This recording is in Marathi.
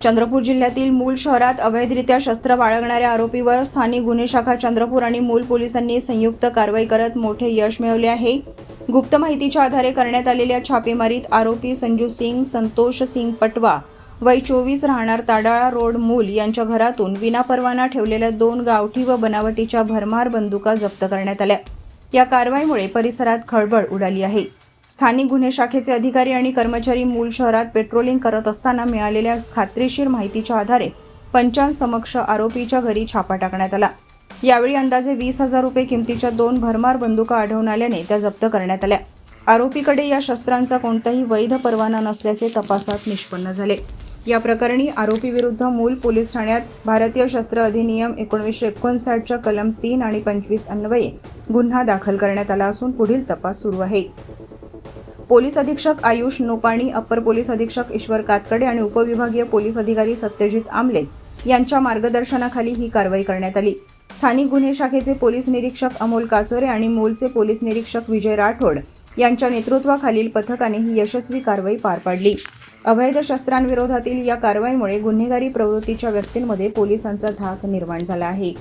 चंद्रपूर जिल्ह्यातील मूल शहरात अवैधरित्या शस्त्र बाळगणाऱ्या आरोपीवर स्थानिक गुन्हे शाखा चंद्रपूर आणि मूल पोलिसांनी संयुक्त कारवाई करत मोठे यश मिळवले आहे। गुप्त माहितीच्या आधारे करण्यात आलेल्या छापेमारीत आरोपी संजू सिंग संतोष सिंग पटवा वय 24 राहणार ताडाळा रोड मूल यांच्या घरातून विनापरवाना ठेवलेल्या 2 गावठी व बनावटीच्या भरमार बंदुका जप्त करण्यात आल्या। या कारवाईमुळे परिसरात खळबळ उडाली आहे। स्थानिक गुन्हे शाखेचे अधिकारी आणि कर्मचारी मूल शहरात पेट्रोलिंग करत असताना मिळालेल्या खात्रीशीर माहितीच्या आधारे पंचांसमक्ष आरोपीच्या घरी छापा टाकण्यात आला। यावेळी अंदाजे 20,000 रुपये किमतीच्या 2 भरमार बंदुका आढळून आल्याने त्या जप्त करण्यात आल्या। आरोपीकडे या शस्त्रांचा कोणताही वैध परवाना नसल्याचे तपासात निष्पन्न झाले। या प्रकरणी आरोपी विरुद्ध मूल पोलीस ठाण्यात भारतीय शस्त्र अधिनियम 1959च्या कलम 3 आणि 25 अन्वये गुन्हा दाखल करण्यात आला असून पुढील तपास सुरू आहे। पोलीस अधीक्षक आयुष नोपाणी, अप्पर पोलीस अधीक्षक ईश्वर कातकडे आणि उपविभागीय पोलीस अधिकारी सत्यजित आमले यांच्या मार्गदर्शनाखाली ही कारवाई करण्यात आली। स्थानिक गुन्हे शाखेचे पोलीस निरीक्षक अमोल काचोरे आणि मूलचे पोलीस निरीक्षक विजय राठोड यांच्या नेतृत्वाखालील पथकाने ही यशस्वी कारवाई पार पाडली। अवैध शस्त्रांविरोधातील या कारवाईमुळे गुन्हेगारी प्रवृत्तीच्या व्यक्तींमध्ये पोलिसांचा धाक निर्माण झाला आहे।